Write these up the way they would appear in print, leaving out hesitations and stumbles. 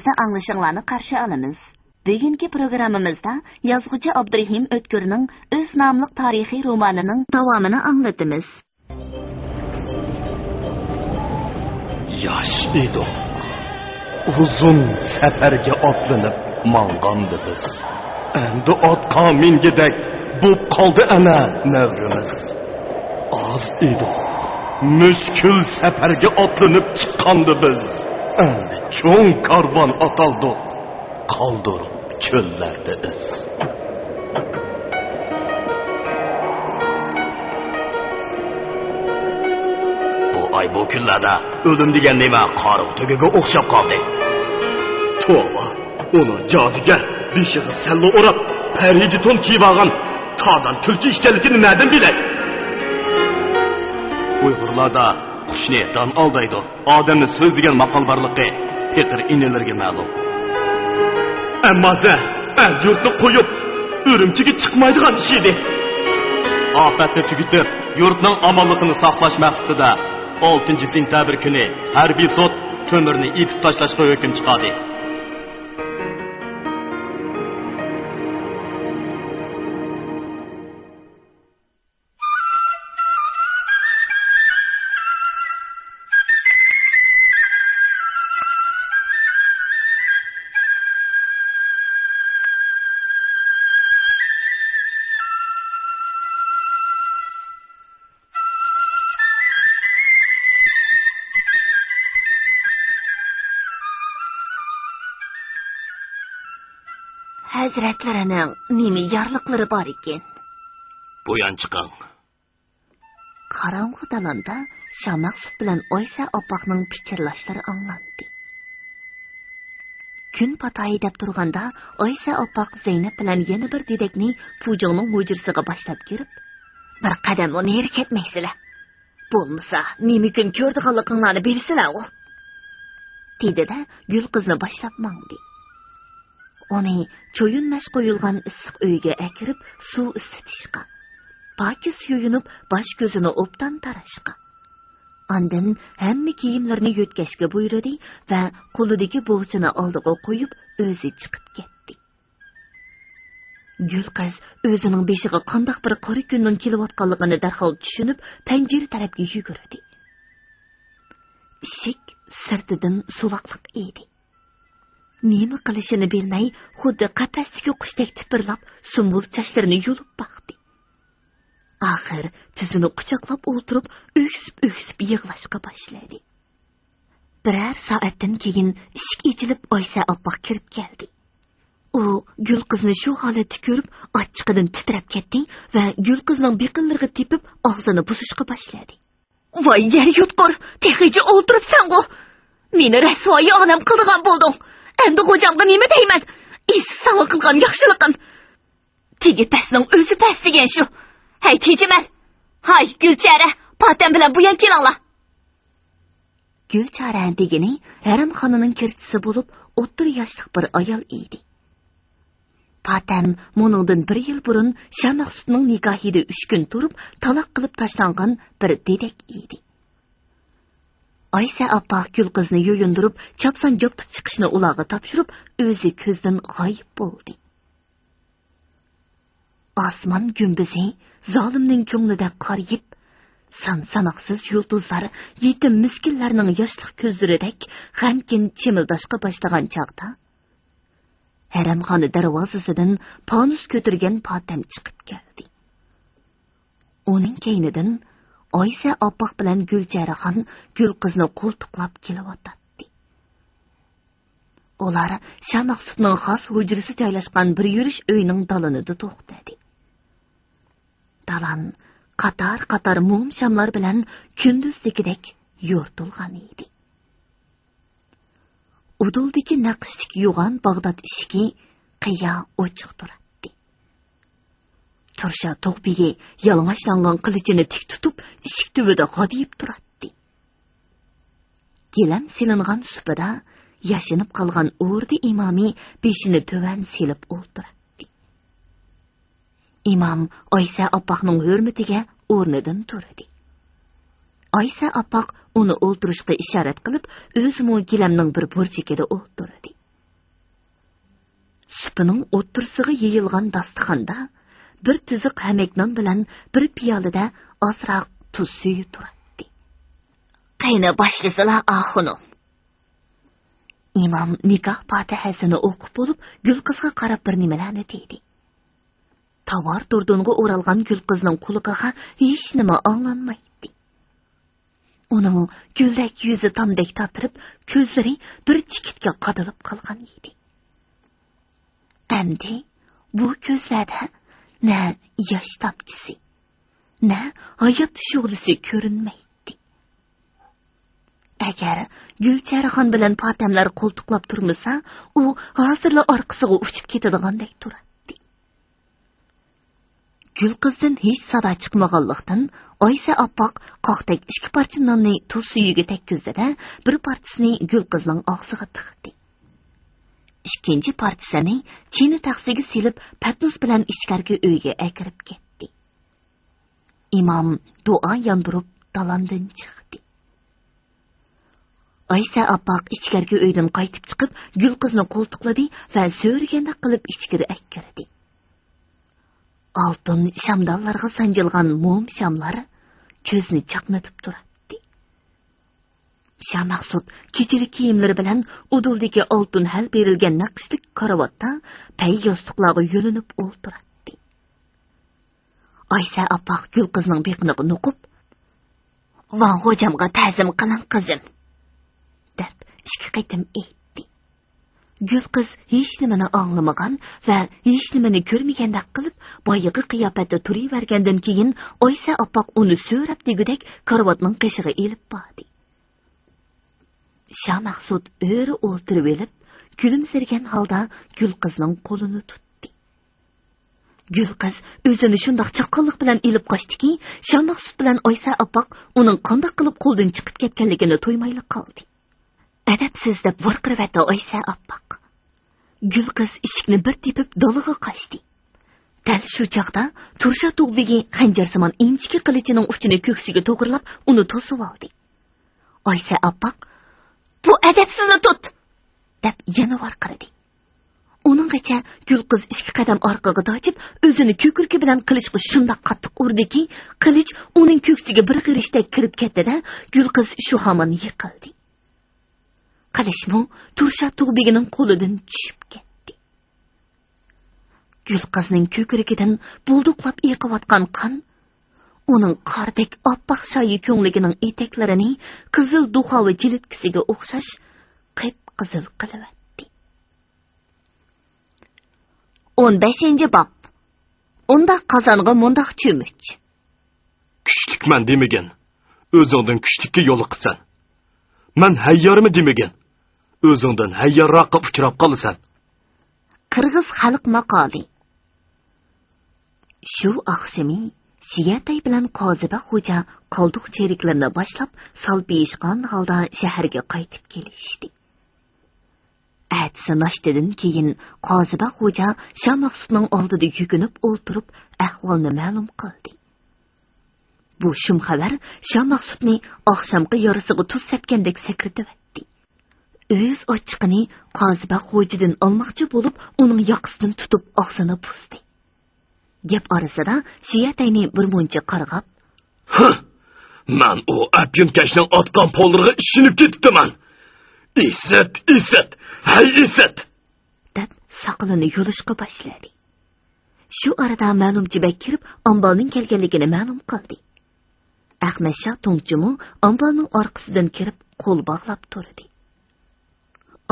anglashinglarni qarshi olamiz. Bugungi programmamizda yozuvchi Abdurahim O'tkirning o'z nomli tarixiy romanining davomini anglatamiz. Yosh edik. Uzun safarga otlanib mang'andi biz. Endi otqa mingidek bo'p qoldi ana navrimiz. Az edik. Mushkul safarga otlanib chiqqandi biz. Endi cho'ng karvon ataldi. Qoldirib cho'llarda iz. Ay bu kunlarda o'lim degan nima qoriq tugiga o'xshab qoldi. To'g'ri, uni joduga beshig'i sallo o'rab, pariji to'n kiyib olgan tog'dan tulki ishkanligini nimadan bilay? Uyg'urlarda qushni don aldaydi. Odamni so'z degan maqol borligi faqir inalarga ma'lum. Ammo yurtni qo'yib, Urumchiga chiqmaydigan ish edi. Ofatni tugitib, yurtning omonligini saqlash maqsadida 6-sentabr kuni harbiy sud ko'mirni etib tashlashga hukm chiqardi. Hazratlarining nima yorliqlari bor ekan? Bu yan chiqing. Qorong'u dalanda Shamaqsut bilan Oysa opaqning pichirlashlari anglandi. Kun patayi deb turganda Oysa opaq Zeynab bilan yana bir dedekni Pujongning hujrasiga boshlab kirib, bir qadam uni harakatmaysizlar. Bo'lmasa, nima kun ko'rdiganliklarini bilsizlar u. Dedi-da, Gul qizni boshlab mangdi. Onu çoyunlaş qo'yilgan issiq uyga akirib, suv isitishqa. Pokiz yuyunib, bosh ko'zini obdan tarashqa. Ondan hamma kiyimlarini yo'tkashga buyurdi va qo'lidagi bo'g'chini oldiga qo'yib, o'zi chiqib ketdi. Gul qiz o'zining beshiga qandoq bir qora kunning kelayotganligini darhol tushunib, panjara tarafga yugurdi. Eshik sirtidan suvoqliq edi. Nima qilishini bilmay, xuddi qafasdagi qushdek tipirlab, sumbul chashlarini yulib baqdi. Axir tizini quchoqlab o'tirib, o'ksib yig'lashga boshladi. Birar soatdan keyin eshik ochilib, Oysa opaq kirib keldi. U Gul qizni shu holatda ko'rib, achchiqdan titrab ketdi va Gul qizning biqinlariga tepib, og'zini buzishga boshladi. "Voy, yer yutqur, tehici o'ltiribsan-ku. Meni rasvoyi onam qilgan bo'lding. Endi xo'jamga nima deyman? Esi sana qilgan yaxshiliqim. Tegi pasning o'zi pas degan shu. Hay tejiman. Hay Gulchara, patam bilan bu yan kelinglar." Gulchara degani haram xonasining kirchisi bo'lib, 30 yoshli bir ayol edi. Patam muningdan 1 yil burun Shamaqsutning nikohida 3 kun turib, taloq qilib tashlangan bir dedek edi. Oysa opaq Gul qizni yuyundirib, chapsan jopib chiqishni ularga topshirib, o'zi ko'zdan g'oyib bo'ldi. Osmon gumbizi zolimning ko'nglida qorayib, sanoqsiz yulduzlar yetim miskinlarning yoshli ko'zlaridek g'amkin chimildashga boshlagan chaqda haramxona darvozasidan ponus ko'tirgan Potam chiqib keldi. Uning keynidan Oysa opaq bilan Gulcharaxon Gul qizni qo'ltiqlab kelyotdi. Ular Shamaqsutning xos hujrasi joylashgan bir yurish uyning dalonida to'xtadi. Dalan qator mum shamlar bilan kunduzdagidek yo'rtilgan edi. Uduldagi naqshlik yo'g'on Bag'dod eshigi qiya ochiq turadi. Tursha to'g'biga yalang'ashlangan qilichini tik tutib, eshik tubida g'odiyib turadi. Gilam silingan supida yashinib qolgan o'rdi imomi beshini tuvan silib o'ltiradi. Imom Oysa opaqning hurmatiga o'rnidan turdi. Oysa opaq uni o'ltirishga ishorat qilib, o'zimi gilamning bir burchagida o'ltirdi. Supining o'ttirsig'i yeyilgan dasturxonda bir tuzuq hamaknon bilan bir piyolada ozroq tuz suyi turadi. Qayna boshlasizlar, xonim. Imom nikoh fatihasini o'qib bo'lib, Gulqizga qarab bir nimalarni dedi. Tovar durdunga o'ralgan Gulqizning quliqiga hech nima anglanmaydi. Uning guldak yuzi tomdek tatirib, ko'zlari bir chikitga qadalib qolgan edi. Endi bu ko'zlarda na yosh tomchisi, na hayot shu'lasi ko'rinmaydi. Agar Gulcharxon bilan Fatamlar qo'ltiqlab turmasa, u hozirla orqasiga uchib ketadiganday turadi. Gulqizdan hech sado chiqmaganlikdan Oysa oppoq qoqdek ikki parcha nonni tuz suyiga tekkizdi-da, bir parchasini Gulqizning og'ziga tiqdi. Ikkinchi parchasini chini taqsiga silib, patnus bilan ichkargi uyga akirib ketdi. Imom duo yondirib dalamdan chiqdi. Oysa oppoq ichkargi uydan qaytib chiqib, Gulqizni qo'ltiqladi va so'raganda qilib ichkari akirdi. Altın şamdallarga sanjilgan mum shamlar ko'zni chaqnatib turadi. Shamaqsud kechiri kiyimlari bilan uduldagi oltin hal berilgan naqshlik karavotda pay yostiqlarga yo'linib o'ltiradi. Oysa oppoq Gulqizning beqini nuqib, "Van hojamga ta'zim qiling qizim", deb ikki qaytim aytdi. Gulqiz hech nimani anglamagan va hech nimani ko'rmagandek qilib, boyiga qiyofatda turavergandan keyin Oysa oppoq uni so'rab degudek karavotning qishig'i elib bordi. Shamaqsud o'ri o'ltirib elib, kulimsirgan holda Gulqizning qo'lini tutdi. Gulqiz o'zini shundoq chaqqonlik bilan elib qochdiki, Shamaqsud bilan Oysa oppoq uning qanday qilib qo'ldan chiqib ketganligini to'ymayli qoldi. Adabsiz deb vorqirvatdi Oysa oppoq. Gulqiz eshikni bir tepib doliga qochdi. Dal shu chaqda Tursha tug'digi xanjarsimon inchki qilichining uchini ko'ksiga to'g'rilab, uni to'sib oldi. Oysa oppoq, "Bu adabsizni tut!" deb yana vorqiradi. Uninggacha Gulqiz ikki qadam orqaga dochib, o'zini ko'kirki bilan qilichga shundoq qattiq urdiki, qilich uning ko'ksiga bir g'irishdek kirib ketdi-da, Gulqiz shu hamon yiqildi. Qilishmo Tursha tug'bigining qo'lidan tushib ketdi. Gulqizning ko'krigidan bulduqlab yiqayotgan qon uning qordek oppoq shoyi ko'ngligining etaklarini qizil duxovi jilitkisiga o'xshash qip-qizil qilibdi. 15-bob. Unda qozonga mundoq cho'mich. Kuchlikman demagan. O'zingdan kuchlikka yo'liqsan. Men hayyormi demagan. O'zingdan hayyorroqqa uchrab qolasan. Qirg'iz xalq maqoli. Shu oqshimi Shiyatay bilan Qoziba xo'ja qoldiq cheriklarini boshlab, salbiyishgan holda shaharga qaytib kelishdi. Atsi nashtadan keyin Qoziba xo'ja Shamaqsudning oldida yukinib o'ltirib, ahvolni ma'lum qildi. Bu shum xabar Shamaqsudni oqshomgi yorisiga tuz sepgandek sakritibdi. O'z ochiqini Qoziba xo'jadan olmoqchi bo'lib, uning yoqasidan tutib og'zini buzdi. Gap orasida Shiyatayni bir muncha qarg'ab, "Men o apyunkashning otgan polirga ishinib ketibman. Isat, hay isat!" deb saqilini yulishga boshladi. Shu arada ma'lumchibak kirib, ombolning kelganligini ma'lum qildi. Ahmadshah To'ngchimu ombolning orqasidan kirib, qo'l bog'lab turdi.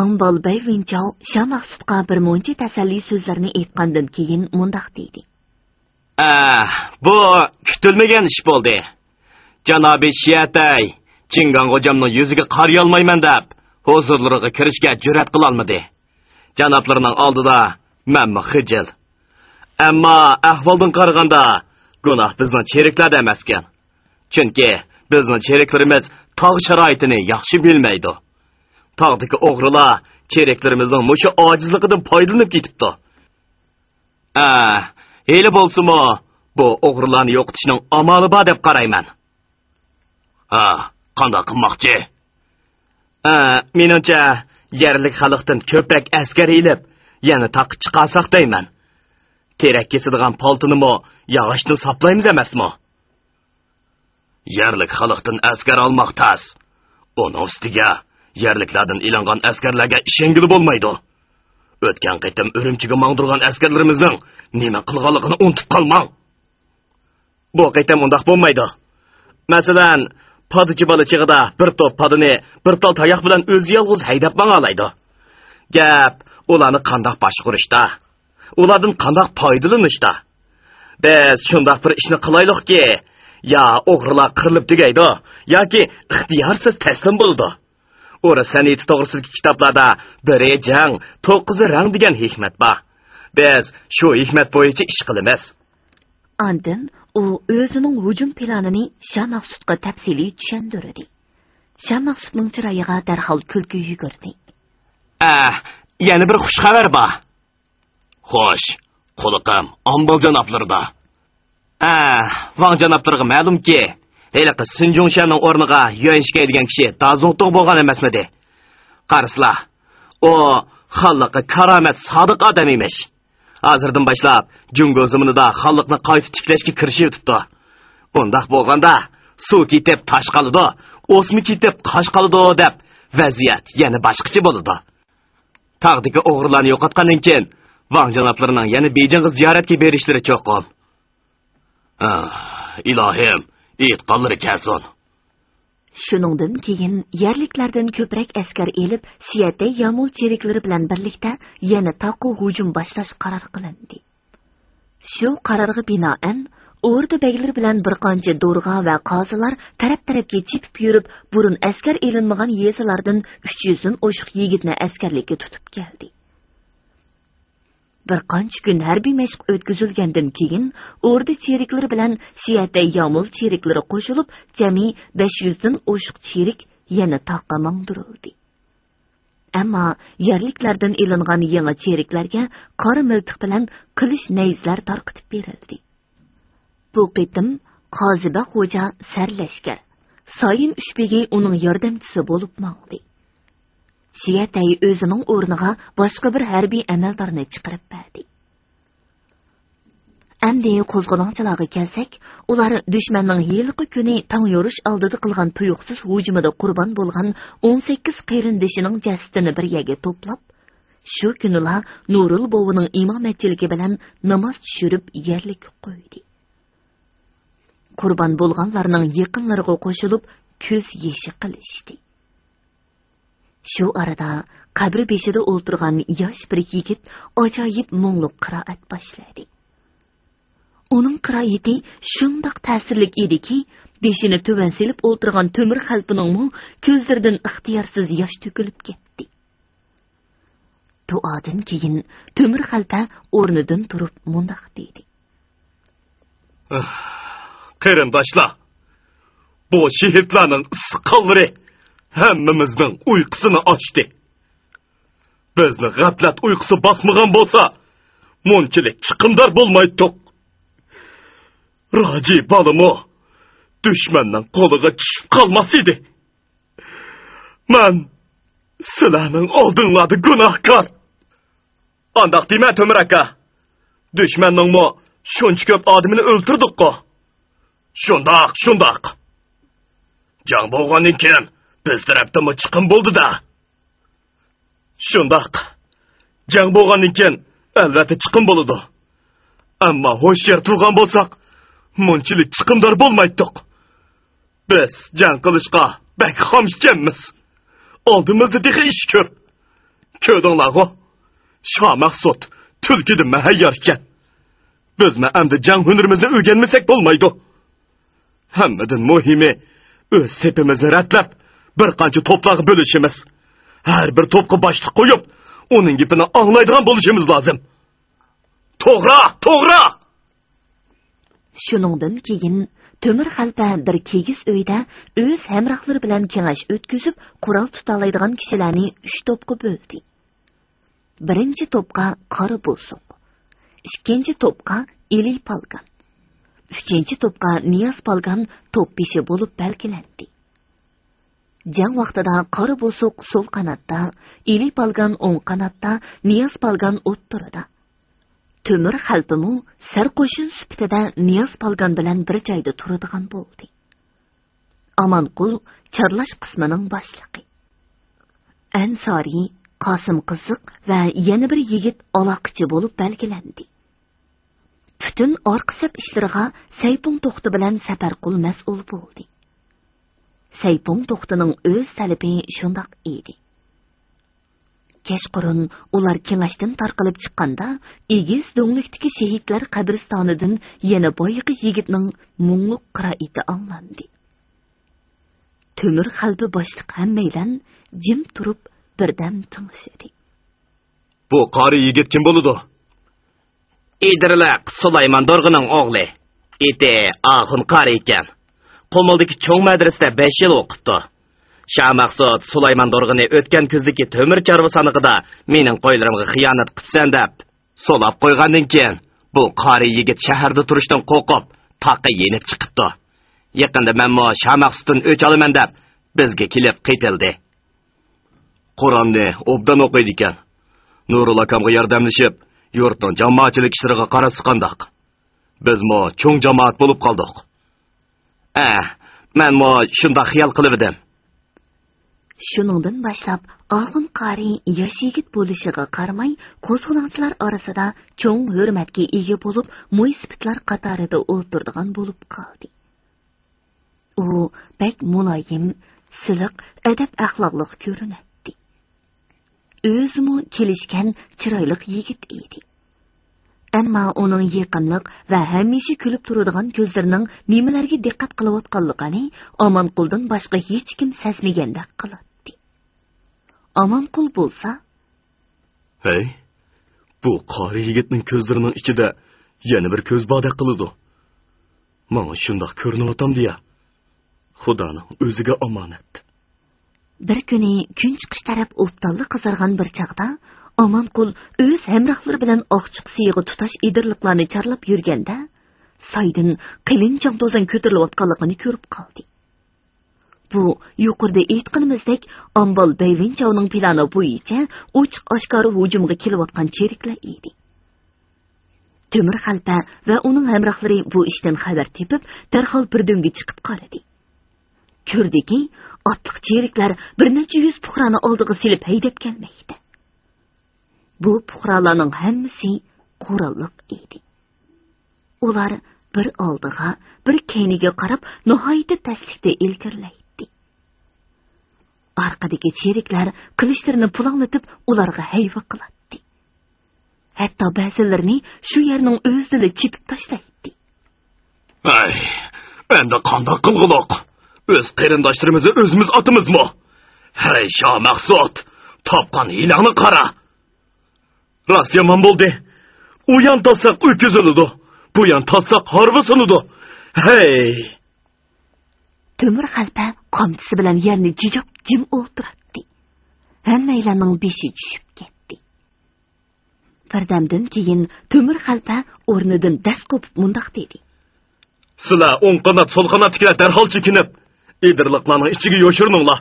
Ombol Bayvinchov Shamaqsudga bir muncha tasalli so'zlarni aytgandan keyin mundoq dedi. Bu kutilmagan ish bo'ldi. Janobi Shiyatay, Chingan hojamning yuziga qaray olmayman deb, huzurlariga kirishga jur'at qila olmadi. Janoblarining oldida menmi xijil. Ammo ahvoldan qaraganda gunoh bizning cheriklarda emas ekan. Chunki bizning cheriklarimiz tog' sharoitini yaxshi bilmaydi. Tog'dagi o'g'rilar cheriklarimizning mushu ojizligidan foydalanib ketibdi. Heli bo'lsa-mu, bu o'g'rilarni yo'qotishning amali bor deb qarayman. Qanday qilmoqchi? Menimcha, yerlik xalqdan ko'prak askar elib, yana taqib chiqarsak deyman. Kerak kesadigan paltini yog'ochdan saplaymiz emasmi? Yerlik xalqdan askar olmoq tas. Onun ustiga yerliklardan ilingan askarlarga ishongili bo'lmaydi. O'tgan qitim Urumchiga mangdirgan askarlarimizning nima qilganligini unutib qolmang. Bu qitim undaq bo'lmaydi. Masalan, padichi bola chig'ida bir top padini bir tal tayoq bilan o'zi yolg'iz haydab mang'alaydi. Gap ularni qandoq boshqarishda, ulardan qandoq foydalanishda. Biz shundoq bir ishni qilaylikki, ya o'g'rilar qirilib tugaydi, yoki ixtiyorsiz taslim bo'ldi. Ora san'at to'g'risidagi kitoblarda biri jang, 9 rang degan hikmat bor. Biz shu hikmat bo'yicha ish qilamiz. Andin u o'zining hujum planini Shamaqsudga tafsiliy tushuntirdi. Shamaqsudning chiroyiga darhol kulgi yugurdi. Yana bir xush xabar bor. Xo'sh, quliqim Ombol janoblarida. Vang janoblarga ma'lumki, heliqi Sinjongshanning o'rniga yo'yishga degan kishi Dazongtoq bo'lgan emasmidi? Qaraslar, o xalqqa karomat sodiq odam emish. Hozirdan boshlab Jungo zaminida xalqni qayta tiklashga kirishibdi. Undaq bo'lganda suv ketib tosh qoladi, o'smi ketib qosh qoladi deb vaziyat yana boshqacha bo'ladi. Taqdiki o'g'rilarni yo'qotgandan keyin Vang janoblarining yana Bejingga ziyoratga berishlari cho'qim. Ilohim, etqonlari kelsin. Shuningdan keyin yerliklardan ko'proq askar elib, Siyatay Yamul cheriklari bilan birlikda yana taqo hujum boshlash qaror qilindi. Shu qarorga binoan o'rda beglar bilan bir qancha do'rg'a va qozilar taraf-tarafga chipib yurib, burun askar elinmagan yesalardan 300 dan oshiq yigitni askarlikka tutib keldi. Bir qancha kun harbiy mashq o'tkazilgandan keyin o'rda cheriklari bilan Siyatay Yamul cheriklari qo'shilib, jami 500 dan oshiq cherik yana taqqa mangdirildi. Ammo yerliklardan elingan yangi cheriklarga qora miltiq bilan qilish nayzlar tarqitib berildi. Bu qitim Qoziba xo'ja sarlashkar, Soyin Ushbegi uning yordamchisi bo'lib mangdi. Siyatay o'zining o'rniga boshqa bir harbiy amaldorni chiqarib berdi. Endi qo'zg'olonchilarga kelsak, ular dushmanning yilqi kuni tong yorish oldida qilgan tuyuqsiz hujumida qurbon bo'lgan 18 qarindoshining jasadini bir yerga to'plab, shu kunlar Nurul bovining imomatchiligi bilan namoz tushirib yerlik qo'ydi. Qurbon bo'lganlarning yaqinlariga qo'shilib ko'z yeshi qilishdi. Shu arada qabri beshida o'ltirgan yosh bir yigit ajoyib mo'ngluq qiroat boshladi. Uning qiroati shundoq ta'sirli ediki, beshini tuvan silib o'ltirgan temir xalpining ko'zlaridan ixtiyorsiz yosh to'kilib ketdi. Duodan keyin temir xalpa o'rnidan turib mundaq dedi. Qarindoshlar, bu shehidlarning issiqlari hammamizning uyqusini ochdi. Bizni g'aflat uyqusi bosmagan bo'lsa, munchilik chiqindar bo'lmaydik. Roji balimo dushmanning qo'liga tushib qolmas edi. Men sizlarning oldinglarda gunohkor. Andaq dema Temir aka. Dushmanning shuncha ko'p odamini o'ltirdik-ku. Shundoq. Jang bo'lgandan keyin biz tarafdan chiqim bo'ldi-da. Shundoq. Jang bo'lgandan keyin albatta chiqim bo'ladi. Ammo ho'shyer turgan bo'lsak, munchilik chiqimdor bo'lmaydik. Biz jang qilishga bak xomishkanmiz. Oldimizda degan ish ko'p. Ko'rdinglar-ku? Shamaqsud tulkida mahayyar ekan. Biz endi jang hunarimizni o'rganmasak bo'lmaydi. Hammadan muhimi o'z sepimizni ratlab bir qancha to'plarga bo'lishimiz. Har bir to'pga boshliq qo'yib, uning gapini anglaydigan bo'lishimiz lozim. To'g'ri. Shuningdan keyin Temir xalpa bir kegis uyda o'z hamrohlari bilan kengash o'tkazib, qurol tutalaydigan kishilarni 3 to'pga bo'ldi. Birinchi to'pga qora bo'lsuq, ikkinchi to'pga Eli Palgan, uchinchi to'pga Niyaz Palgan to'p beshi bo'lib belgilandi. Jang vaqtida qora bo'suq sol qanotda, Eli palgan o'ng qanotda, Niyaz palgan o'ttirida. Temir xalpimu sarqo'shin sifatida Niyaz palgan bilan bir joyda turadigan bo'ldi. Amanqul charlash qismining boshlig'i. Ansori, Qosim qiziq va yana bir yigit aloqachi bo'lib belgilandi. Bütün orqa sap ishlariga Saypung to'xti bilan Safarqul mas'ul bo'ldi. Saypung to'xtining o'z talabi shundoq edi. Kechqurun ular kengashdan tarqalib chiqqanda, Egiz do'nglikdagi shahidlar qabristonidan yana boyqi yigitning mungluq qiroati anglandi. Temir qalbi boshliq hammaydan jim turib birdan tinglashdi. Bu qari yigit kim bo'ladi? Idirliq Sulaymon Dorg'ining o'g'li. Iti Ahun qari ekan. Qo'mildagi cho'ng madrasada 5 yil o'qibdi. Shamaqsud Sulaymon Dorg'ini o'tgan kuzdagi temir charvasanligida mening qo'ylarimga xiyonat qilsan deb solab qo'ygandan keyin bu qari yigit shaharda turishdan qo'rqib, taqqa yenib chiqibdi. Yaqinda men mo Shamaqsuddan o'ch olaman deb bizga kelib qaytildi. Qur'onni obdan o'qiydi ekan. Nurul akamga yordamlashib, yurtning jamoatchilik ishlariga qarasqandoq. Biz mo cho'ng jamoat bo'lib qoldik. Men mo shunda xiyol qilib edim. Shuningdan boshlab Ahun qari yosh yigit bo'lishiga qaramay, qo'zg'olonchilar orasida cho'ng hurmatga ega bo'lib, mo'ysipitlar qatorida o'tiradigan bo'lib qoldi. U bek muloyim, siliq, adab axloqli ko'rinadi. O'zimi kelishgan chiroyli yigit edi. Ammo uning yaqinlik va hamisha kulib turadigan ko'zlarining nimalarga diqqat qilayotganligini Omonquldan boshqa hech kim sezmagandek qiladi. Omonqul bo'lsa, "Hey, bu qari yigitning ko'zlarining ichida yana bir ko'z boda qiladi. Menga shundoq ko'rinyapti deya. Xudoning o'ziga omonat." Bir kuni kun chiqish taraf o'ptalli qizargan bir chaqda Omonqul o'z hamrohlari bilan oqchiq siyg'i tutash idirliqlarni charlab yurganda, soydan qilinchoq dozan ko'tarilayotganligini ko'rib qoldi. Bu yuqorida aytganimizdek, Ombol Bayvinchovning plani bo'yicha ochiq oshkora hujumga kelayotgan cheriklar edi. Temir xalpa va uning hamrohlari bu ishdan xabar tepib, darhol bir do'ngga chiqib qaradi. Ko'rdiki, otliq cheriklar bir necha yuz puhrani oldiga silib haydab kelmoqda. Bu puhralarning hammasi qurolliq edi. Ular bir oldiga, bir keyniga qarab, nihoyatda taslikda ilgirlaydi. Orqadagi cheriklar qilichlarini pulanglatib, ularga hayva qiladi. Hatto ba'zilarini shu yerning o'zida chipib tashlaydi. "Ay, endi qanday qilg'uloq? O'z qarindoshlarimizni o'zimiz otamizmi? Hey, Shamaqsud, topgan hilangni qara. Rost yomon bo'ldi. U yon tasaq o'kiziladi. Bu yon tasaq harvisiladi. Hey! Temir xalpa qamchisi bilan yerni jijib jim o'tirdi. Hammaylarning beshi tushib ketdi. Birdamdan keyin temir xalpa o'rnidan dast qo'pib mundoq dedi. "Sizlar o'ng qanot, so'l qanotga darhol chekinib, idirliqlarning ichiga yo'shirininglar.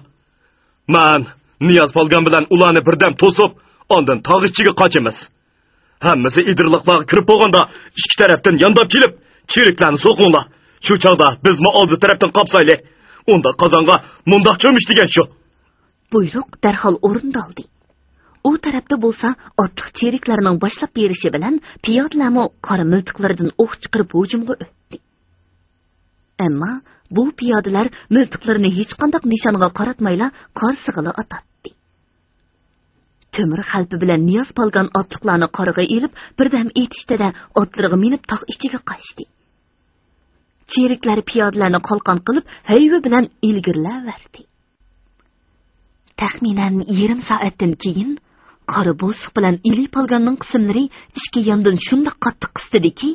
Men Niyaz Polgan bilan ularni birdam to'sib, ondan tog' ichiga qochamiz. Hammasi idirliqlarga kirib bo'lganda, ikki tarafdan yondab kelib, cheriklarni so'qinglar. Shu chog'da bizmi oldi tarafdan qopsayli. Unda qozonga mundoq cho'mish degan shu." Buyruq darhol o'rindaldi. U tarafda bo'lsa, otliq cheriklarning boshlab berishi bilan piyodalarmi qora miltiqlaridan o'q chiqarib hujumga o'tdi. Ammo bu piyodalar miltiqlarini hech qanday nishonga qaratmayla qor sig'ili otadi. Temir xalpi bilan Niyaz Polgan otliqlarni qoriga elib, birdam etishdi-da otlariga minib tog' ichiga qochdi. Cheriklar piyodalarni qalqon qilib, hayva bilan ilgirlaverdi. Taxminan yarim soatdan keyin qora bo'siq bilan Eli Polganning qismlari ichki yondan shunday qattiq qistidiki,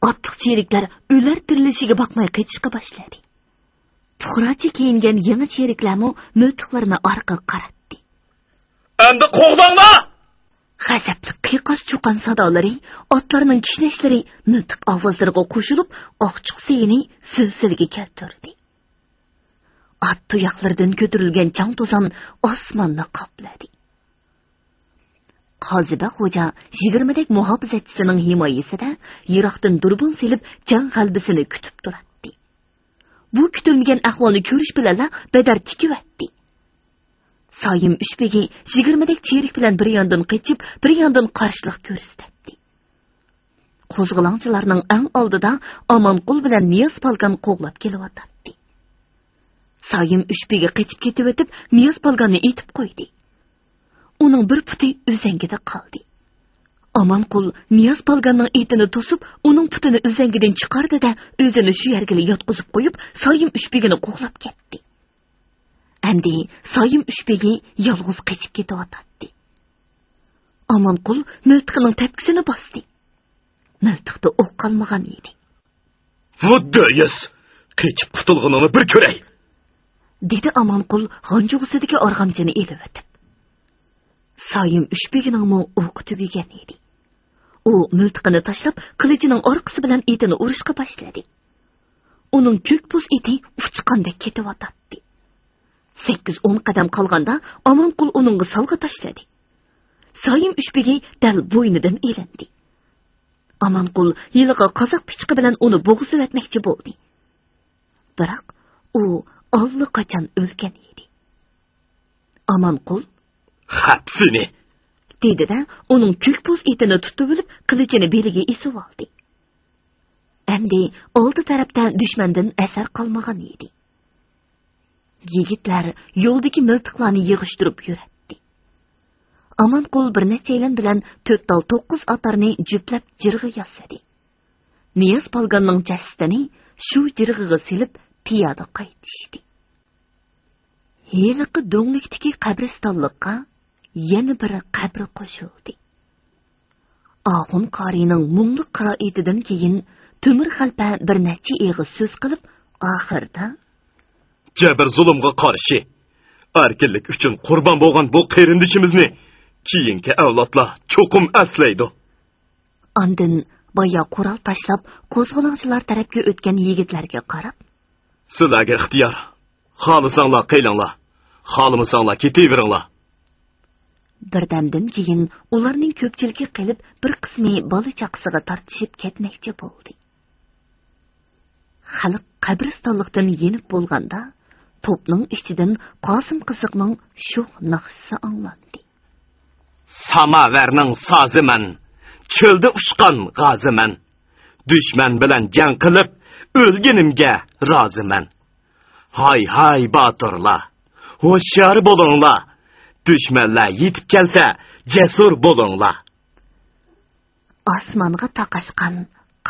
otliq cheriklar ular tirilishiga boqmay qochishga boshladi. Puhrachi kiyingan yangi cheriklarmi miltiqlarini orqaga qaratdi. "Endi qo'g'danglar!" G'azabli qiyoqas cho'qan sadolari, otlarning kishnashlari miltiq ovozlariga qo'shilib, oqchiq seyini silsilga keltirdi. at tuyoqlaridan ko'tarilgan chang to'zon osmonni qopladi. Qoziba xo'ja 20 dak muhofizatchisining himoyasida yiroqdan durbun silib jang g'albisini kutib turadi. Bu kutilmagan ahvolni ko'rish bilan badar tikivatdi. Soyim Ushbegi 20 dak cherik bilan bir yondan qochib, bir yondan qarshilik ko'rsatdi. Qo'zg'olonchilarning eng oldida Omonqul bilan Niyoz Polgan qo'g'lab kelyotdi. Soyim Ushbegi qochib ketib o'tib, Niyoz Polganni etib qo'ydi. Uning bir puti uzangida qoldi. Omonqul Niyoz Polganning etini to'sib, uning putini uzangidan chiqardi-da, o'zini shu yerga yotqizib qo'yib, Soyim Ushbegini qo'g'lab ketdi. Endi Soyim Ushbegi yolg'iz qochib ketyotdi. Omonqul miltiqining tepkisini bosdi. Miltiqda o'q qolmagan edi. "Vodayas, qochib qutulganini bir ko'ray", dedi Omonqul g'onjug'isidagi org'amchini elib o'tib. Soyim Ushbegining o'qi tugagan edi. U miltiqini tashlab, qilichining orqasi bilan etini urishga boshladi. Uning ko'kpuz eti uchqandek ketyotdi. 8-10 qadam qolganda Omonqul uningga salg'a tashladi. Soyim Ushbegi dal bo'ynidan elindi. Omonqul yiliga qozoq pichqi bilan uni bo'g'izib o'tmoqchi bo'ldi. Biroq u allaqachon o'lgan edi. Omonqul "Hapsini", dedi-da, uning ko'kpuz etini tutib olib, qilichini beliga esib oldi. Endi oldi tarafda dushmandan asar qolmagan edi. Yigitlar yo'ldagi miltiqlarni yig'ishtirib yuradi. Omonqul bir necha yilin bilan 4-9 atarni juplab jirg'i yasadi. Niyoz Polganning jasadini shu jirg'iga silib piyoda qaytishdi. Heliqi do'nglikdagi qabristonlikqa yana bir qabr qo'shildi. Oxun qorining mungli qiroatidan keyin Temir xalpa bir necha eg'iz so'z qilib, oxirda "Jabr zulmga qarshi erkinlik uchun qurbon bo'lgan bu qarindishimizni keyingi avlodlar cho'qim aslaydi." Ondan boya qurol tashlab, qo'zg'olonchilar tarafga o'tgan yigitlarga qarab, "Sizlarga ixtiyor. Xohlasanglar qaylanglar, xohlamasanglar ketaveringlar." Birdamdan keyin ularning ko'pchiligi qilib, bir qismi bola chaqasiga tortishib ketmoqchi bo'ldi. Xalq qabristonlikdan yenib bo'lganda, to'pning ichidan Qosim qiziqning shu naqsi anglandi. Samaverning soziman, cho'lda ushqan g'aziman. Dushman bilan jang qilib, o'lganimga roziman. Hay hay botirlar, hushyor bo'linglar. Dushmanlar yetib kelsa, jasur bo'linglar. Osmonga taqashgan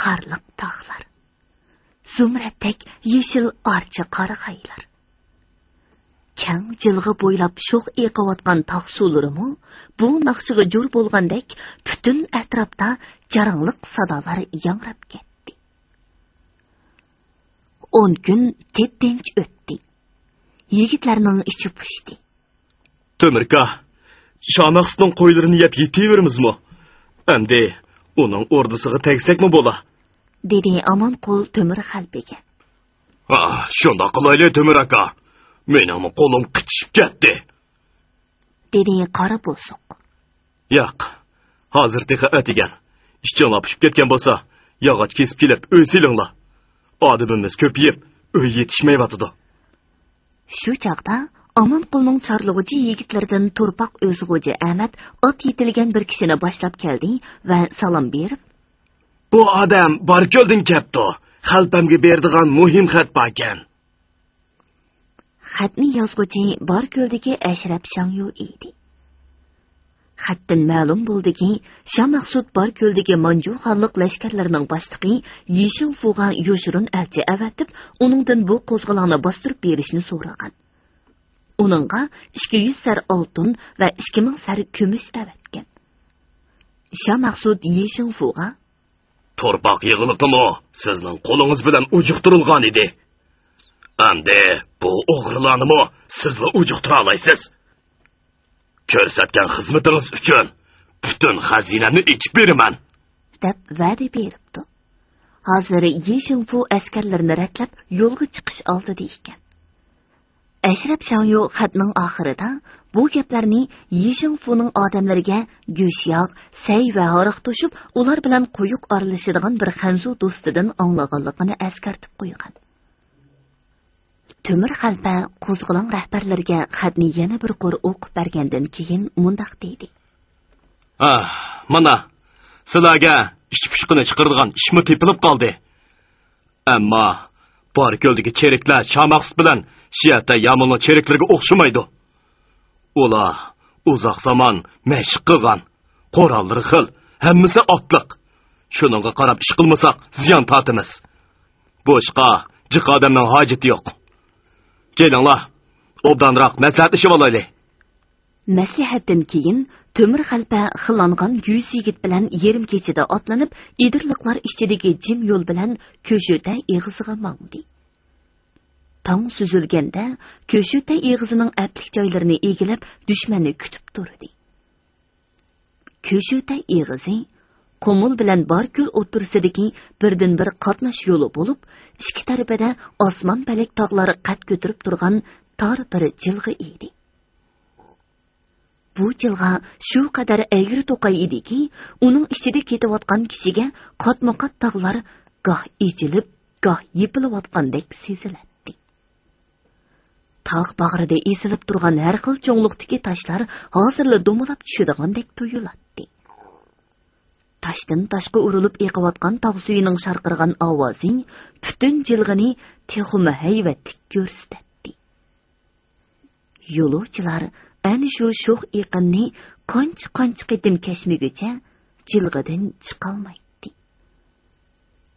qarliq tog'lar, zumradek yeshil archa qarag'aylar. Kang jilg'i bo'ylab sho'x eqiyotgan tog' suvlarimi bu naqshiga jo'r bo'lgandek butun atrofda jarangliq sadolar yangrab ketdi. 10 kun tinch o'tdi. Yigitlarning ichi pushdi. "Temirka, Shonaxsning qo'ylarini yeb yetaverimizmi? Endi uning ordisiga tegsakmi bo'la?" dedi Omonqul Temir xalpiga. "Shunda qilayli, Temir aka. Mening qo'lim qichib ketdi", dedi qora bo'suq. "Yo'q, hozir teqa o'tigan. Ishchon opishib ketgan bo'lsa, yog'och kesib kelib, uy silinglar. Odamimiz ko'payib, uy yetishmayotdi." Shu chaqda Omonqulning chorlug'uchi yigitlaridan Turpoq o'zg'uchi Ahmad ot yetilgan bir kishini boshlab keldi va salom berib, "Bu odam Barko'ldan kelibdi. Xalpamga berdigan muhim xat bor ekan." Xatni yozg'uchi Barko'ldagi Ashraf Shangyu edi. Xatdan ma'lum bo'ldiki, Shamaqsud Barko'ldagi Manju xonlik lashkarlarining boshlig'i Yeshin Fuga yo'shirin elchi avatib, uningdan bu qo'zg'olonni bostirib berishni so'ragan. Uningga 200 sar oltin va 2000 sar kumush avatgan. Shamaqsud Yeshin Fuga "Turpoq yig'ilibmi? Sizning qo'lingiz bilan ujuqtirilgan edi. Endi bu o'g'rilarni sizlar ujuqtira olasiz. Ko'rsatgan xizmatingiz uchun butun xazinani ichib beraman", deb va'da beribdi. Hozir Yeshin Fu askarlarini ratlab yo'lga chiqish oldida ekan. Ashraf Shangyu xatning oxirida bu gaplarni Yi Shangfuning odamlariga go'shyaq, say va horiq to'shib, ular bilan qo'yuq aralashadigan bir Xanzu do'stidan anglaganligini eskartib qo'ygan. Temir xalpa qo'zg'olon rahbarlariga xatni yana bir qo'r o'qib bergandan keyin mundaq deydi. Mana sizlarga ish pushqini chiqaradigan ishmi tepilib qoldi. Ammo bor ko'ldagi cheriklar Shamaqsut bilan Shiyata Yamunning cheriklariga o'xshamaydi. Ular uzoq zamon mashq qilgan, qo'rallari xil, hammasi otliq. Shuningga qarab ish qilmasak ziyon tortamiz. Bu ishqa jiq odamning hojati yo'q. Kelinglar, obdanroq maslahatlashib olaylik. Maslahatdan keyin Temir xalpa xillangan 100 yigit bilan yerim kechida otlanib, idirliqlar ichidagi jim yo'l bilan ko'shota eg'iziga mangdi. Tong suzilganda ko'shota eg'izining atlik joylarini egilib, dushmanni kutib turdi. Ko'shota eg'izi Qumul bilan Barkul o'tirsidagi birdan bir qatnash yo'li bo'lib, ikki tarafida osmon palak tog'lari qad ko'tarib turgan tor bir jilg'i edi. Bu jilg'a shu qadar egri to'qay ediki, uning ichida ketayotgan kishiga qatma-qat tog'lar goh echilib, goh yipilayotgandek seziladi. Tog' bag'rida esilib turgan har xil cho'nglikdagi toshlar hozirla do'milab tushadigandek tuyuladi. Taşdan taşqa urilib eqiyotgan tog' suyining sharqirgan ovozi butun jilg'ini texmi hayvatlik ko'rsatdi. Yo'lovchilar ana shu sho'x eqinni qancha qitim kashmigacha jilg'idan chiqolmaydi.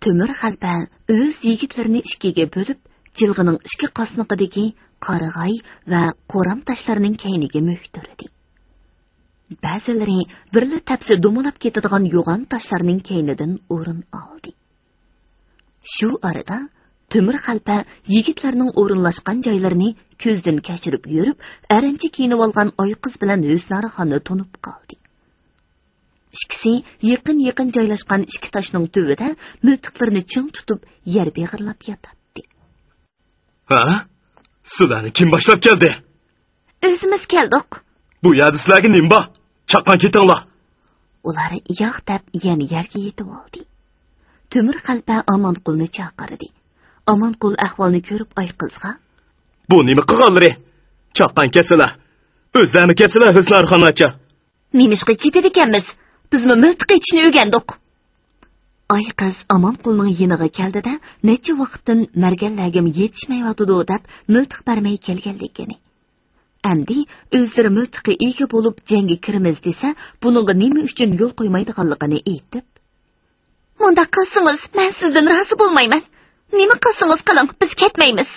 Temir xalpa o'z yigitlarini ikkiga bo'lib, jilg'ining ikki qasniqidagi qarag'ay va qo'ram tashlarining kayniga mo'ktirdi. Ba'zilari birla tapsi do'milab ketadigan yo'g'on tashlarning kaynidan o'rin oldi. Shu arada Temir xalpa yigitlarning o'rinlashgan joylarini ko'zdan kechirib yurib, aranchi kiyinib olgan oy qiz bilan Husnarxonni tunib qoldi. Ikkisi yaqin joylashgan ikki toshning tubida miltiqlarini ching tutib, yer beg'irlab yotadi. Sizlarni kim boshlab keldi? O'zimiz keldik. Bu yerda sizlarga nima bor? Chaqqan ketinglar. Ular yo'q deb yana yerga yetib oldi. Temir xalpa Omonqulni chaqirdi. Omonqul ahvolni ko'rib oy qizga: "Bu nima qilganlari? Chaqqan ketsalar, o'zlarini ketsalar Husnarxon acha. Nimishqa ketadi ekanmiz? Bizmi miltiq etishni o'rgandik." Oy qiz Omonqulning yiniga keldida, necha vaqtdan marganlargim yetishmayotdi deb miltiq bermay kelganligini. Amdi o'zlari miltiqqa ega bo'lib jangga kiramiz desa, buningga nima uchun yo'l qo'ymaydiganligini aytib, "Munda qilsangiz, men sizdan rozi bo'lmayman. Nima qilsangiz qiling, biz ketmaymiz."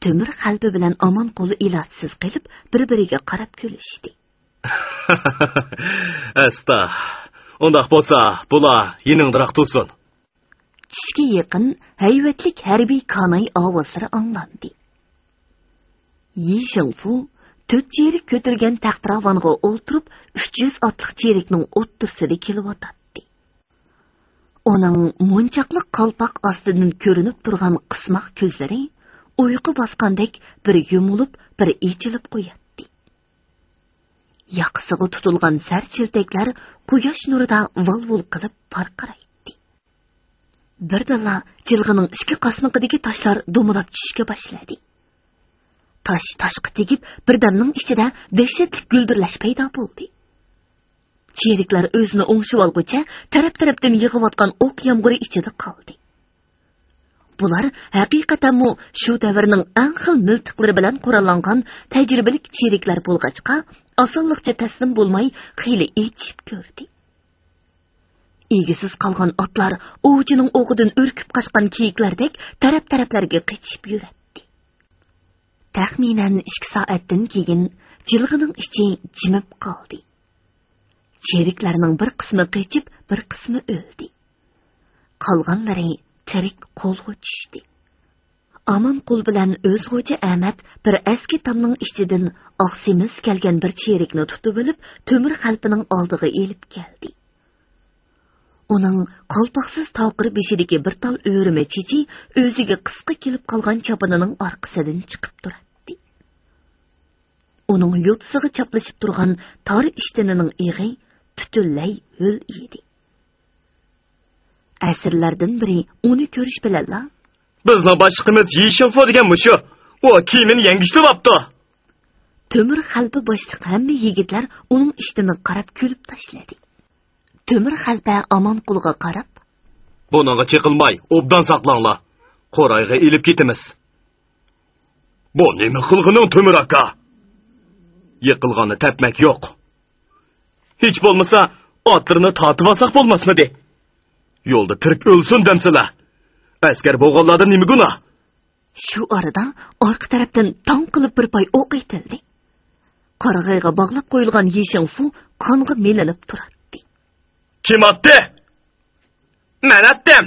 Temir xalpa bilan Omonqul ilojsiz qilib, bir-biriga qarab kulishdi. Asta, undaq bo'lsa, bular yeningdiroq tursin. Kishga yaqin hayvatlik harbiy kanay ovozlari anglandi. Yi Shangfu 4 cherik ko'tirgan taxtiravonga o'ltirib 300 otliq cherikning o'ttirsida kelib-o'tadi. Uning munchaqliq qalpoq ostidan ko'rinib turgan qismoq ko'zlari uyqu bosgandek bir yumilib, bir echilib qo'yadi. Yaqisiga tutilgan sarchiltaklar quyosh nurida vol-vol qilib parqiraydi. Birdala jilg'ining ikki qasniqidagi toshlar do'milab tushishga boshladi. Toshqa tegib, birdamning ichida dahshatli guldirlash paydo bo'ldi. Cheriklar o'zini o'ngshib olguncha taraf-tarafdan yig'iyotgan o'q yomg'iri ichida qoldi. Bular haqiqatan shu davrning eng xil miltiqlari bilan qurollangan tajribali cheriklar bo'lg'achqa, osonlikcha taslim bo'lmay xiyli echib ko'rdi. Egisiz qolgan otlar ovchining o'qidan o'rkib qochgan kiyiklardek taraf-taraflarga qichib yuradi. Taxminan 2 soatdan keyin jilg'ining ichi jimib qoldi. Cheriklarning bir qismi qichib, bir qismi o'ldi. Qolganlari tirik qo'lga tushdi. Omonqul bilan o'z xo'ja Ahmad bir eski tomning ichidan oqsimiz kelgan bir cherikni tutib olib, Temir xalpining oldiga elib keldi. Uning qalpoqsiz tavqir beshidagi bir tal o'rima chechi o'ziga qisqa kelib qolgan chapanining orqasidan chiqib turadi. Uning yo'tsig'i chaplashib turgan tor ishtinining ig'i butunlay ho'l edi. Asrlardan biri uni ko'rish bilanla bizni boshqimiz Yishinfo degan mushu. O kiyimini yangishtiribdi. Temir xalpa boshliq hamma yigitlar uning ishtini qarab kulib tashladi. Temir xalpa Amon qulga qarab, "Bunaga chiqilmay, obdan saqlanglar. Qo'rayga ilib ketamiz." "Bu nima qilganing Temir aka? Yiqilganni tepmek yo'q. Hech bo'lmasa, otlarni tortib olsak bo'lmasmidi? Yo'lda tirik o'lsin demsizlar. Askar bo'g'onlardan nima gunoh?" Shu orada orqa tarafdan tong qilib bir pay o'q etildi. Qarag'ayga bog'lab qo'yilgan Yishinfu qonga melanib turardi. "Kim otdi?" "Men otdim."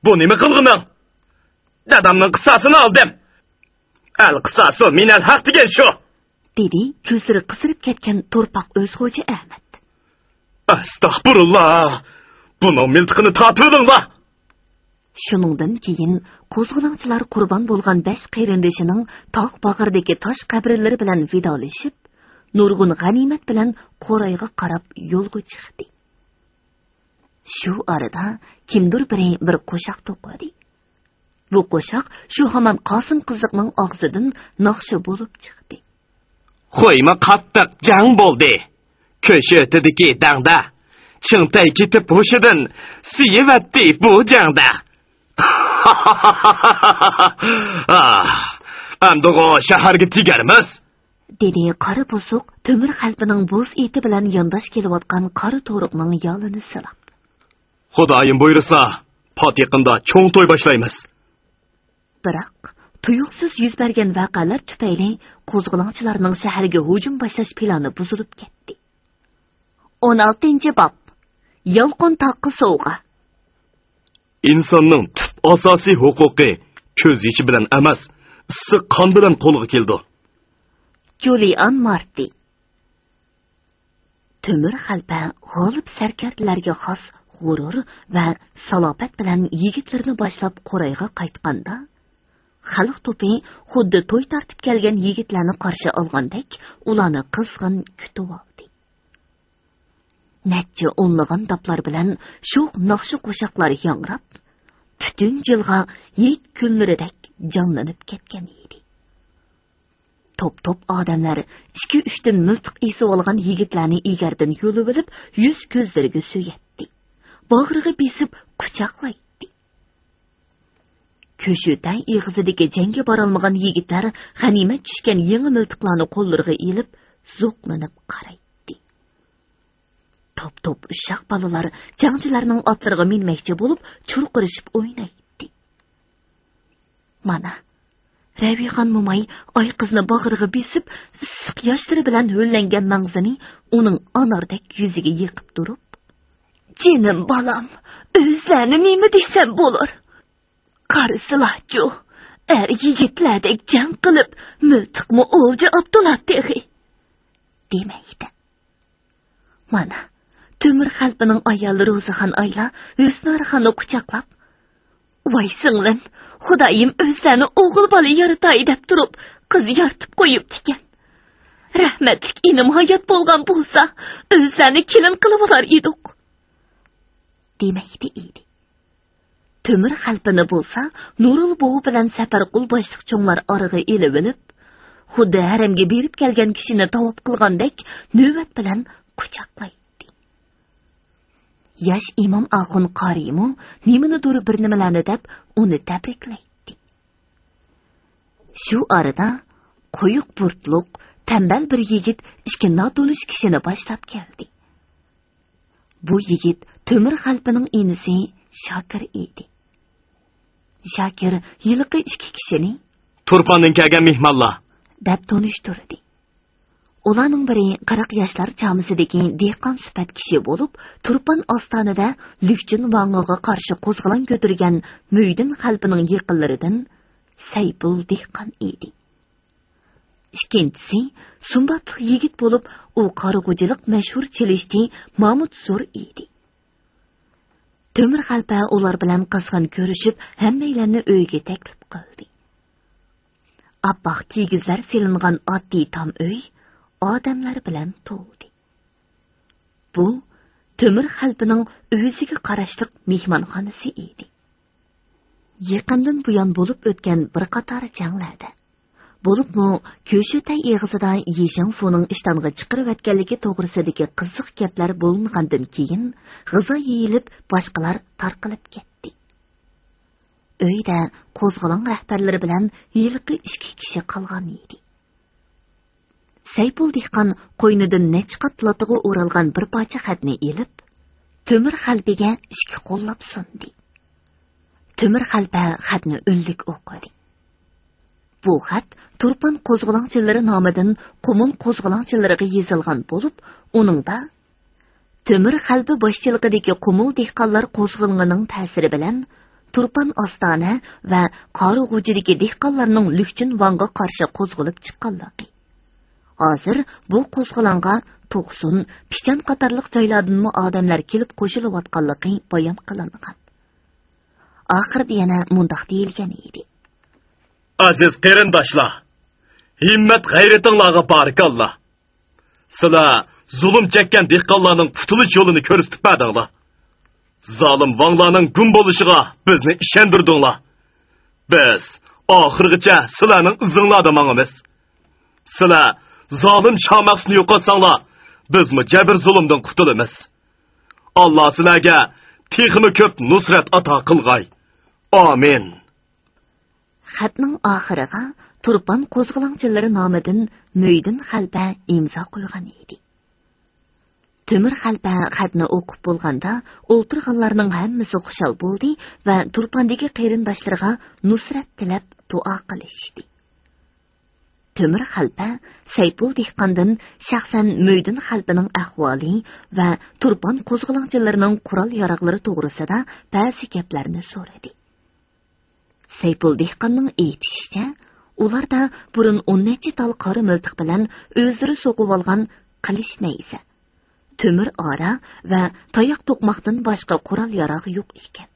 "Bu nima qilganing?" "Dadamning qissasini oldim." "Al qissasi minal haq degan shu." dedi ko'zlari qisirib ketgan to'rpoq o'z xo'ja Ahmad. "Astag'firullah. Buning miltiqini tortdinglar." Shuningdan keyin qo'zg'olonchilar qurbon bo'lgan 5 qarindoshining tog' bag'ridagi tosh qabrlari bilan vidolashib, nurg'un g'animat bilan Qo'rayga qarab yo'lga chiqdi. Shu arada kimdir biri bir qo'shoq to'qidi. Bu qo'shoq shu hamon Qosim qiziqning og'zidan naqshi bo'lib chiqdi. Qo'yma qattiq jang bo'ldi. Ko'shi o'tidiki dangda. Chingtay ketib hushidan siyivatdi bu jangda. Amdigo shaharga tegarmiz. dedi qari buzuq temir xalpining bo'z eti bilan yondosh kelayotgan qari to'riqning yolini silab. Xudoyim buyursa, Potiqinda cho'ng to'y boshlaymiz. Biroq tuyuqsiz yuz bergan voqealar tufayli qo'zg'olonchilarning shaharga hujum boshlash plani buzilib ketdi. 16-bob. Yolqin taqqi sovg'a. İnsanning tub asosiy huquqi ko'z yeshi bilan emas, issiq qon bilan qo'lga keldi. Julian Marti. Temir xalpa g'olib sarkarlarga xos g'urur va salobat bilan yigitlarni boshlab Qo'rayga qaytganda, xalq to'pi xuddi to'y tartib kelgan yigitlarni qarshi olgandek, ularni qizg'in kutib oldi. Necha o'nlagan daplar bilan shu naqshi qo'shoqlar yangrab, butun jilg'a yet kunlaridek jonlanib ketgan edi. Top odamlar 2-3 dan miltiq esib olgan yigitlarni egardan yo'lib olib, yuz ko'zlariga so'yatdi. Bag'riga besib quchoqlaydi. Ko'shutay ig'izidagi jangga borolmagan yigitlar g'animat tushgan yangi miltiqlarni qo'llariga elib, zo'qlanib qaraydi. Top ushaq balalar jangchilarning otlariga minmoqchi bo'lib, churqirishib o'ynaydi. Mana Ravihan Mumay oy qizni bag'riga besib, issiq yoshlari bilan ho'llangan mag'zini uning anordek yuziga yiqib turib, "Jinim balam, o'zlarni nima desam bo'lar? Qarisilachu, yigitlardek jang qilib, miltiqmi o'lja Abdullah teg'i" demaydi. Mana Temir xalpining ayollari Ro'zaxon ayla Husnarxonni quchoqlab, "Voy singlim, Xudoyim o'zlarni o'g'il bola yaratay deb turib, qiz yaratib qo'yibdi ekan. Rahmatlik inim hayot bo'lgan bo'lsa, o'zlarni kelin qilib olar edik" demakdi edi. Temir xalpini bo'lsa, Nurul bo'g'i bilan Safarqul boshliq cho'nglar orig'i elib olib, xuddi haramga berib kelgan kishini tavob qilgandek navbat bilan quchoqlaydi. Yosh imom Axun Qarimu nimanidir bir nimalarni deb uni tabriklaydi. Shu arada qo'yiq burtliq, tambal bir yigit ishga notonish kishini boshlab keldi. Bu yigit Temir xalpining inisi Shakir edi. Shakir yilqi 2 kishini Turpandan kelgan mehmonlar deb tanishtirdi. Ularning biri 40 yoshlar chamisidagi dehqon sifat kishi bo'lib, Turpan ostonida Lükchun Vangoga qarshi qo'zg'olon ko'targan Muydin xalpining yaqinlaridan Saypul dehqon edi. Ikkinchisi sumbatli yigit bo'lib, u qarag'uchilik mashhur chelishchi Mahmud Sur edi. Temir Xalpa ular bilan qizg'in ko'rishib, hammalarni uyga taklif qildi. Appoq kiygizlar selingan oddiy tom uy odamlar bilan to'ldi. Bu Temir Xalpaning o'ziga qarashliq mehmonxonasi edi. Yaqindan buyon bo'lib o'tgan bir qator janglarda bo'libmi ko'shatay eg'izida Yeshin Funing ishtonga chiqarib o'tganligi to'g'risidagi qiziq gaplar bo'lingandan keyin g'izo yeyilib boshqalar tarqalib ketdi. Uyda qo'zg'olon rahbarlari bilan yilqi 2 kishi qolgan edi. Saypul dehqon qo'ynidan nechqa plotiga o'ralgan bir parcha xatni elib, Temir Xalpaga ikki qo'llab sundi. Temir Xalpa xatni o'nlik o'qidi. Bu xat Turpan qo'zg'olonchilari nomidan Qumul qo'zg'olonchilariga yozilgan bo'lib, uningda Temir Xalpa boshchiligidagi Qumul dehqonlar qo'zg'olonining ta'siri bilan Turpan ostona va Qorug'ujidagi dehqonlarning Lukchin Vanga qarshi qo'zg'olib chiqqanligi. Hozir bu qo'zg'olonga To'qsun, Pichan qatorliq joylardan odamlar kelib qo'shilayotganligi bayon qilingan. Oxirida yana mundaq deyilgan edi. Aziz qarindoshlar, himmat g'ayratinglarga barakalloh. Sizlar zulm chekkan dehqonlarning qutulish yo'lini ko'rsatib berdinglar. Zolim vanglarning gun bo'lishiga bizni ishontirdinglar. Biz oxirgacha sizlarning izinglarda mangamiz. Sizlar zolim Shamaxni yo'qotsanglar, bizmi jabr zulmdan qutulamiz. Alloh sizlarga texmi ko'p nusrat ato qilg'ay. Amin. Xatning oxiriga Turpan qo'zg'olonchilari nomidan Mo'ydin Xalpa imzo qo'ygan edi. Temir Xalpa xatni o'qib bo'lganda o'ltirganlarning hammasi xushal bo'ldi va Turpandagi qarindoshlariga nusrat tilab duo qilishdi. Temir Xalpa Saypul dehqondan shaxsan Mo'ydin Xalpaning ahvoli va Turpan qo'zg'olonchilarining qurol-yaroqlari to'g'risida ba'zi gaplarni so'radi. Saypul dehqonning aytishicha, ularda burun 10 tal qora miltiq bilan o'zlari so'qib olgan qilish nayza, temir ora va tayoq to'qmoqdan boshqa qurol-yarog' yo'q ekan.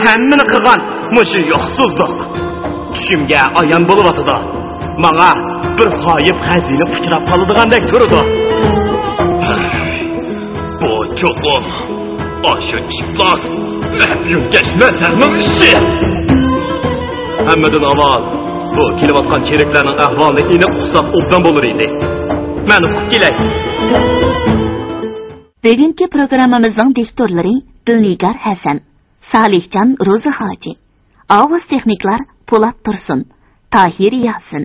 Hammani qilgan mushu yo'qsizlik tushimga ayon bo'lib o'tadi. Menga bir g'oyib xazina uchrab qoldigandek turdi. Bu cho'qim oshu chiplos yunkash ishi. Hammadan avval bu kelayotgan cheriklarning ahvolini aniq uqsab obdan bo'lar edi. Meni uqib kelay. Bugungi programmamizning diktorlari Dilnigar Hasan, Salihjon Ro'zihoji, ovoz texniklar Po'lat Tursun, Tahir Yasin.